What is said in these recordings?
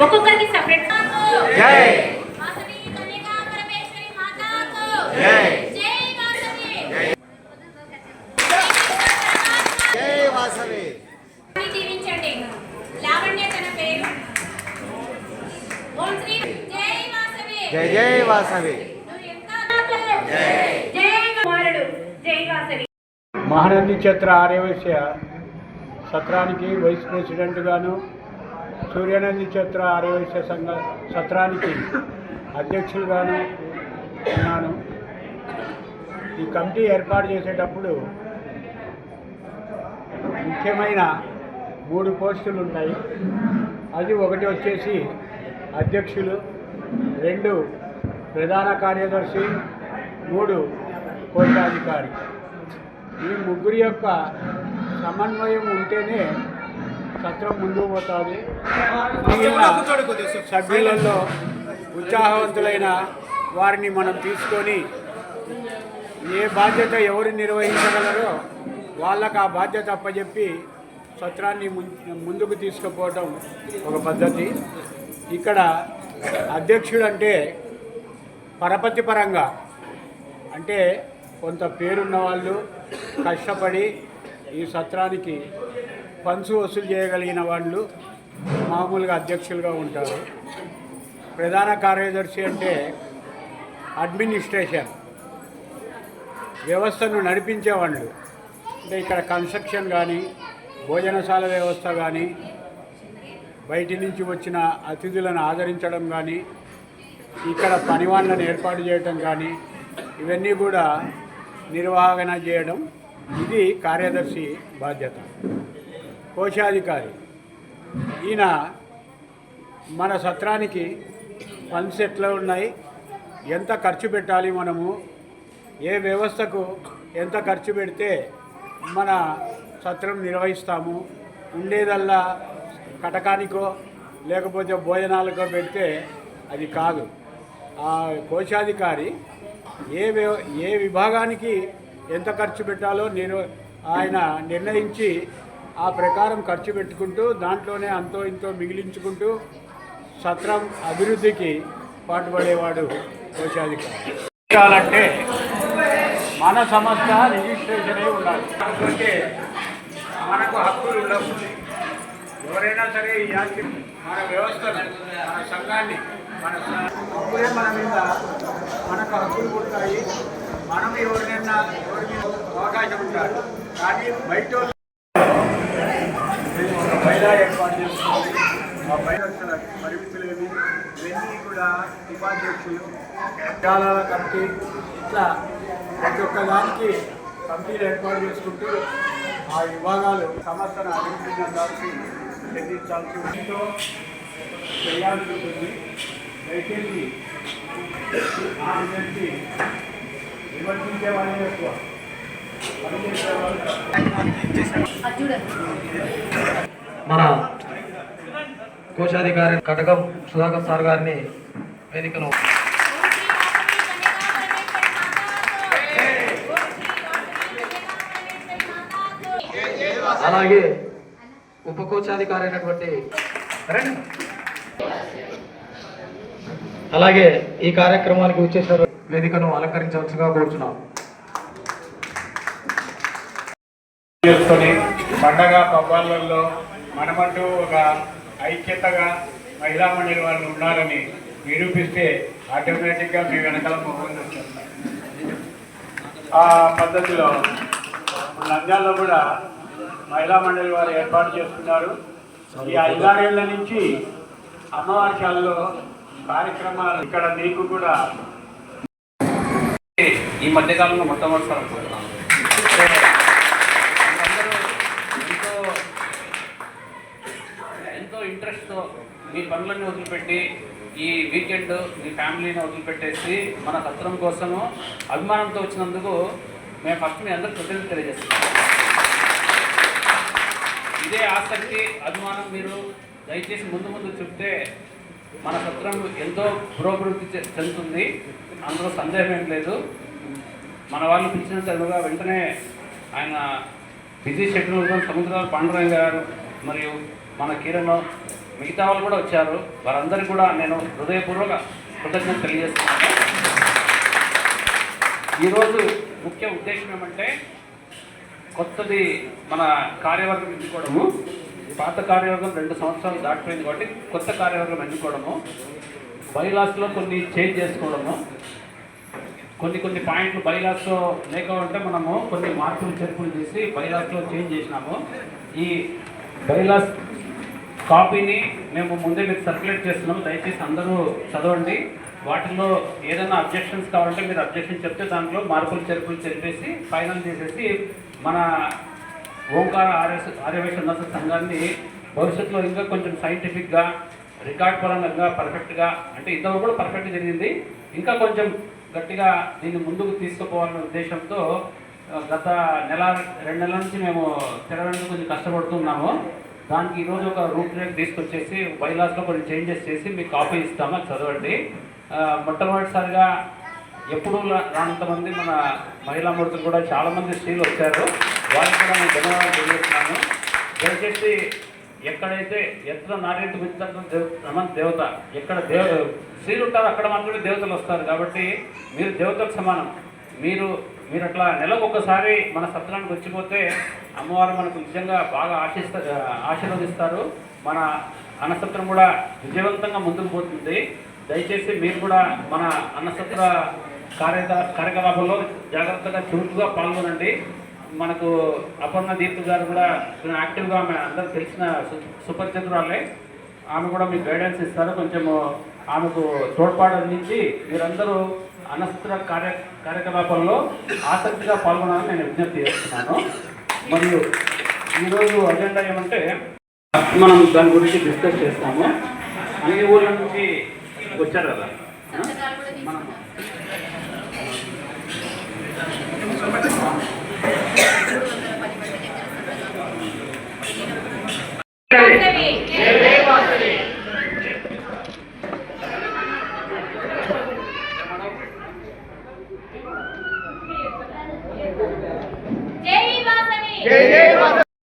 ఒక్కొక్కరికి సెపరేట్ జై వాసవి కన్యకా పరమేశ్వరి మాతాకు జై జై వాసవి జై వాసవి దీవించండి. లావణ్య తన పేరు ఓం శ్రీ జై వాసవి జై జై వాసవి జై జై కుమారుడు జై వాసవి. మహానంది క్షేత్ర ఆర్యవైశ్య సత్రానికి వైస్ ప్రెసిడెంట్ గాను, సూర్యనంది క్షేత్ర ఆర్యవైశ్య సంఘ సత్రానికి అధ్యక్షులుగాను ఉన్నాను. ఈ కమిటీ ఏర్పాటు చేసేటప్పుడు ముఖ్యమైన 3 పోస్టులు ఉంటాయి. అది ఒకటి వచ్చేసి అధ్యక్షులు, 2 ప్రధాన కార్యదర్శి, 3 కోశాధికారి. ఈ ముగ్గురి యొక్క సమన్వయం ఉంటేనే సత్రం ముందుకు పోతుంది. మిగిలిన సభ్యులలో ఉత్సాహవంతులైన వారిని మనం తీసుకొని ఏ బాధ్యత ఎవరు నిర్వహించగలరో వాళ్ళకు ఆ బాధ్యత అప్పచెప్పి సత్రాన్ని ముందుకు తీసుకుపోవడం ఒక పద్ధతి. ఇక్కడ అధ్యక్షుడు అంటే పరపతి పరంగా అంటే కొంత పేరున్న వాళ్ళు, కష్టపడి ఈ సత్రానికి ఫండ్స్ వసూలు చేయగలిగిన వాళ్ళు మామూలుగా అధ్యక్షులుగా ఉంటారు. ప్రధాన కార్యదర్శి అంటే అడ్మినిస్ట్రేషన్, వ్యవస్థను నడిపించేవాళ్ళు. అంటే ఇక్కడ కన్స్ట్రక్షన్ కానీ, భోజనశాల వ్యవస్థ కానీ, బయటి నుంచి వచ్చిన అతిథులను ఆదరించడం కానీ, ఇక్కడ పనివాళ్ళను ఏర్పాటు చేయడం కానీ, ఇవన్నీ కూడా నిర్వహణ చేయడం ఇది కార్యదర్శి బాధ్యత. కోశాధికారి ఈయన మన సత్రానికి ఫండ్స్ ఎట్లా ఉన్నాయి, ఎంత ఖర్చు పెట్టాలి, మనము ఏ వ్యవస్థకు ఎంత ఖర్చు పెడితే మన సత్రం నిర్వహిస్తాము, ఉండేదల్లా కటకానికో లేకపోతే భోజనాలకో పెడితే అది కాదు. ఆ కోశాధికారి ఏ విభాగానికి ఎంత ఖర్చు పెట్టాలో ఆయన నిర్ణయించి ఆ ప్రకారం ఖర్చు పెట్టుకుంటూ దాంట్లోనే అంతో ఇంతో మిగిలించుకుంటూ సత్రం అభివృద్ధికి పాటుపడేవాడు కోశాధికారి. అంటే మన సంస్థ రిజిస్ట్రేషన్ అయి ఉండాలి. అంటే మనకు హక్కులు ఉండవు. ఎవరైనా సరే ఈ యాక్టి మన వ్యవస్థను, మన సంఘాన్ని, అప్పుడే మన మీద మనకు హక్కులు పుడతాయి. మనం ఎవరినైనా అవకాశం ఉంటారు. కానీ బయట బయట ఏర్పాటు చేసుకోవాలి. ఆ బయట పరిమితులు ఏమి ఇవన్నీ కూడా ఉపాధ్యక్షులు, విద్యాలయాల కమిటీ, ఇట్లా ప్రతి ఒక్క దానికి కమిటీలు ఏర్పాటు చేసుకుంటూ ఆ విభాగాలు సంస్థను అభివృద్ధి చెందాల్సి చెందించాల్సి ఉంటుందో చేయాల్సి ఉంటుంది. దయచేసి నాకు తెలిసి విమర్శించే వాళ్ళే ఎక్కువ, పనిచేసే వాళ్ళు. మన కోశాధికారి కటకం సుధాకర్ సార్ గారిని వేదికను అలాగే ఉప కోశాధికారి అయినటువంటి అలాగే ఈ కార్యక్రమానికి వచ్చేసిన వేదికను అలంకరించవలసిగా కోరుచున్నాం. చేసుకొని పండగ పబ్బాలలో మనమంటూ ఒక ఐక్యతగా మహిళా మండలి వాళ్ళు ఉండాలని నిరూపిస్తే ఆటోమేటిక్గా మీ వెనకాల మొగ్గులు వచ్చేస్తాం. ఆ పద్ధతిలో నంద్యాలలో కూడా మహిళా మండలి వారు ఏర్పాటు చేసుకున్నారు. ఈ 5-6 ఏళ్ల నుంచి అమ్మవారి శాలలో కార్యక్రమాలు ఇక్కడ నీకు కూడా ఈ మధ్యకాలంలో మొట్టమొదటిసారి అనుకుంటున్నాను. అందరూ ఎంతో సో మీ పనులన్నీ వదిలిపెట్టి ఈ వీకెండ్ మీ ఫ్యామిలీని వదిలిపెట్టేసి మన సత్రం కోసము అభిమానంతో వచ్చినందుకు మేము ఫస్ట్ మీ అందరూ కృతజ్ఞతలు తెలియజేస్తున్నాం. ఇదే ఆసక్తి అభిమానం మీరు దయచేసి ముందు చెప్తే మన సత్రం ఎంతో పురోభివృద్ధి చెందుతుంది, అందులో సందేహం ఏం లేదు. మన వాళ్ళు పిలిచినంతగా వెంటనే ఆయన బిజీ షెడ్యూల్తో సముద్రాల పాండురంగ గారు మరియు మన కిరణ్ మిగతా వాళ్ళు కూడా వచ్చారు. వారందరికీ కూడా నేను హృదయపూర్వక కృతజ్ఞత తెలియజేస్తున్నాను. ఈరోజు ముఖ్య ఉద్దేశం ఏమంటే కొత్తది మన కార్యవర్గం ఎన్నుకోవడము. పాత కార్యవర్గం 2 సంవత్సరాలు దాటిపోయింది కాబట్టి కొత్త కార్యవర్గం ఎన్నుకోవడము, బైలాస్లో కొన్ని చేంజ్ చేసుకోవడము, కొన్ని పాయింట్లు బైలాస్లో లేక ఉంటే మనము కొన్ని మార్పులు చేర్పులు చేసి బైలాస్లో చేంజ్ చేసినాము. ఈ బైలాస్ కాపీని మేము ముందే మీకు సర్క్యులేట్ చేస్తున్నాము, దయచేసి అందరూ చదవండి. వాటిలో ఏదైనా అబ్జెక్షన్స్ కావాలంటే మీరు అబ్జెక్షన్ చెప్తే దాంట్లో మార్పులు చేర్పులు చెప్పేసి ఫైనల్ చేసేసి మన ఓంకార ఆర్యవైశ్య ఉన్నత సంఘాన్ని భవిష్యత్తులో ఇంకా కొంచెం సైంటిఫిక్గా రికార్డ్ పరంగా పర్ఫెక్ట్గా, అంటే ఇంతలో కూడా పర్ఫెక్ట్ జరిగింది, ఇంకా కొంచెం గట్టిగా దీన్ని ముందుకు తీసుకుపోవాలనే ఉద్దేశంతో గత 1-2 నెలల నుంచి మేము తెరవేందుకు కొంచెం కష్టపడుతున్నాము. దానికి ఈరోజు ఒక రూట్ రేట్ తీసుకొచ్చేసి బైలాస్లో కొన్ని చేంజెస్ చేసి మీకు కాపీ ఇస్తాము, అది చదవండి. మొట్టమొదటిసారిగా ఎప్పుడు రానంతమంది మన మహిళా మూర్తులు కూడా చాలామంది స్త్రీలు వచ్చారు, వాళ్ళకి కూడా నేను ధన్యవాదాలు తెలియజేస్తున్నాను. దయచేసి ఎక్కడైతే ఎత్ర నార్యంత రమణ దేవత, ఎక్కడ స్త్రీలు ఉంటారో అక్కడ మాత్రమే దేవతలు వస్తారు. కాబట్టి మీరు దేవతలకు సమానం. మీరు అట్లా నెలకు ఒకసారి మన సత్రానికి వచ్చిపోతే అమ్మవారు మనకు నిజంగా బాగా ఆశీర్వదిస్తారు. మన అన్నసత్రం కూడా విజయవంతంగా ముందుకు పోతుంది. దయచేసి మీరు కూడా మన అన్నసత్ర కార్యకలాపాల్లో జాగ్రత్తగా చురుకుగా పాల్గొనండి. మనకు అపర్ణ దీప్తి గారు కూడా యాక్టివ్గా ఆమె అందరూ తెలిసిన సుపరిచితురాలే, ఆమె కూడా మీకు గైడెన్స్ ఇస్తారు. కొంచెము ఆమెకు తోడ్పాటు అందించి మీరందరూ అన్నసత్ర కార్యకలాపాల్లో ఆసక్తిగా పాల్గొనాలని నేను విజ్ఞప్తి చేస్తున్నాను. మరియు ఈరోజు అజెండా ఏమంటే మనం దాని గురించి డిస్కస్ చేస్తాము. అన్ని ఊళ్ళ నుంచి వచ్చారు కదా మనం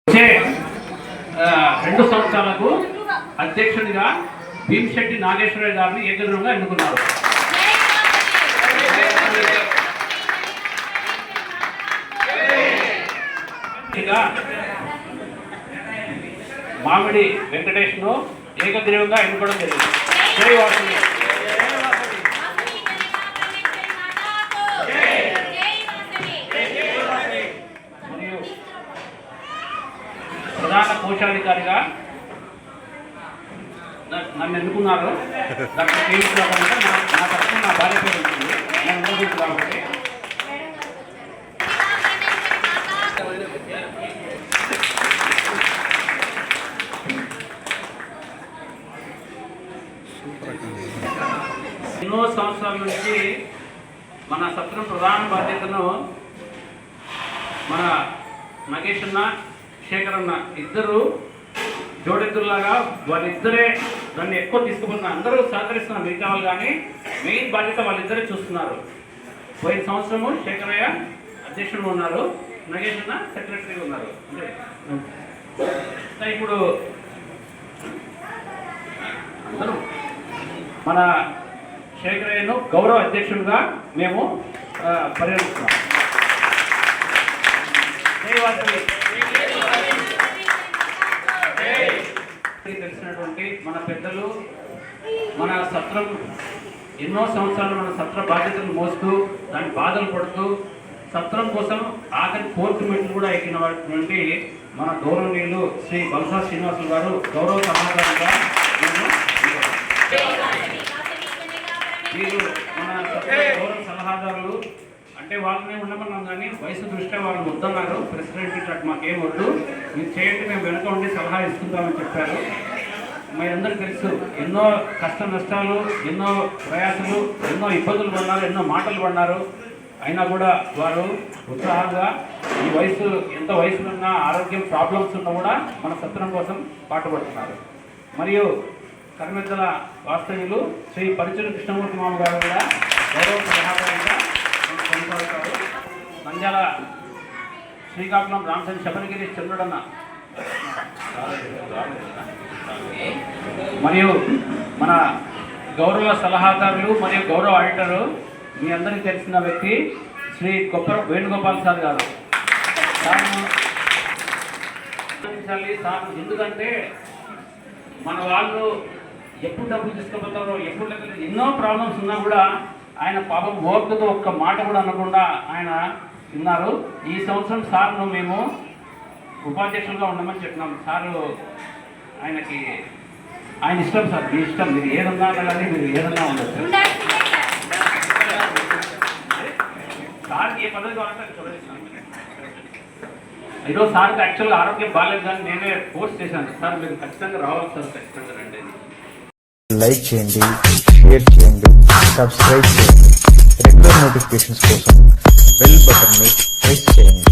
వచ్చే 2 సంవత్సరాలకు అధ్యక్షుడిగా భీమశెట్టి నాగేశ్వరరావు గారిని ఏకగ్రీవంగా ఎన్నుకున్నారు. మామిడి వెంకటేష్ను ఏకగ్రీవంగా ఎన్నుకోవడం జరిగింది. జై వాసవి. మరియు ప్రధాన కోశాధికారిగా నన్ను ఎన్నుకున్నారు. డాక్టర్ కేవీరావు అంటే నా తరఫున నా భార్య పేరు ఉంటుంది, నేను ఉండదు కాబట్టి ఎన్నో సంవత్సరాల నుంచి మన సత్రం ప్రధాన బాధ్యతను మన నగేష్ అన్న, శేఖర్ అన్న ఇద్దరు జోడెద్దులాగా వాళ్ళిద్దరే దాన్ని ఎక్కువ తీసుకుపోతున్నారు. అందరూ సహకరిస్తున్నారు మిగతా వాళ్ళు, కానీ మెయిన్ బాధ్యత వాళ్ళిద్దరే చూస్తున్నారు. పోయిన సంవత్సరము శేఖరయ్య అధ్యక్షుడు ఉన్నారు, నగేష్ అన్న సెక్రటరీగా ఉన్నారు. ఇప్పుడు అందరూ మన శేఖరయ్యను గౌరవ అధ్యక్షుడిగా మేము పరిగణిస్తున్నాం. తెలిసినటువంటి మన పెద్దలు మన సత్రం ఎన్నో సంవత్సరాలు మన సత్ర బాధ్యతలు మోస్తూ దాని బాధలు పడుతూ సత్రం కోసం ఆఖరి 4th మీటింగ్ కూడా ఎక్కినటువంటి మన గౌరవనీయులు శ్రీ బల్సా శ్రీనివాసులు గారు గౌరవ సమాధానంగా వీరు మన గౌరవ సలహాదారులు. అంటే వాళ్ళనే ఉండమన్నాం కానీ వయసు దృష్ట్యా వాళ్ళు వద్దన్నారు. ప్రెసిడెంట్ అటు మాకేం వద్దు, మీరు చేయండి, మేము వెనక ఉండి సలహా ఇస్తుంటామని చెప్పారు. మీరందరికీ తెలుసు ఎన్నో కష్ట నష్టాలు, ఎన్నో ప్రయాసాలు, ఎన్నో ఇబ్బందులు పడినారు, ఎన్నో మాటలు పడినారు. అయినా కూడా వారు ఉత్సాహంగా ఈ వయసు ఎంత వయసులో ఉన్నా, ఆరోగ్యం ప్రాబ్లమ్స్ ఉన్నా కూడా మన సత్రం కోసం పాటుపడుతున్నారు. మరియు కర్మెద్దల వాస్తవ్యులు శ్రీ పరిచయం కృష్ణమూర్తి మామ గారు కూడా గౌరవ సలహాదారుగా కొనసాగుతారు. నంద్యాల శ్రీకాకుళం రామచంద్ర శబరిగిరి చంద్రుడన్న మరియు మన గౌరవ సలహాదారులు మరియు గౌరవ ఆడిటరు మీ అందరికీ తెలిసిన వ్యక్తి శ్రీ వేణుగోపాల్ సార్ గారు. సార్ ఎందుకంటే మన వాళ్ళు ఎప్పుడు డబ్బులు తీసుకుపోతారో, ఎప్పుడు ఎన్నో ప్రాబ్లమ్స్ ఉన్నా కూడా ఆయన పాపం ఓపికతో ఒక్క మాట కూడా అనకుండా ఆయన ఉన్నారు. ఈ సంవత్సరం సార్ను మేము ఉపాధ్యక్షులుగా ఉండమని చెప్పినాం. సారు ఆయనకి ఆయన ఇష్టం సార్, మీ ఇష్టం, మీరు ఏదన్నా కానీ మీరు ఏదన్నా ఉండొచ్చు. సార్కి ఏ పద్ధతి కావాలంటే చూడండి. ఈరోజు సార్కి యాక్చువల్గా ఆరోగ్యం బాగాలేదు కానీ నేనే పోస్ట్ చేశాను. సార్ మీరు ఖచ్చితంగా రావాలి సార్, ఖచ్చితంగా రండి. లైక్ చేయండి, షేర్ చేయండి, సబ్స్క్రైబ్ చేయండి. రెగ్యులర్ నోటిఫికేషన్స్ కోసం బెల్ బటన్ని ప్రెస్ చేయండి.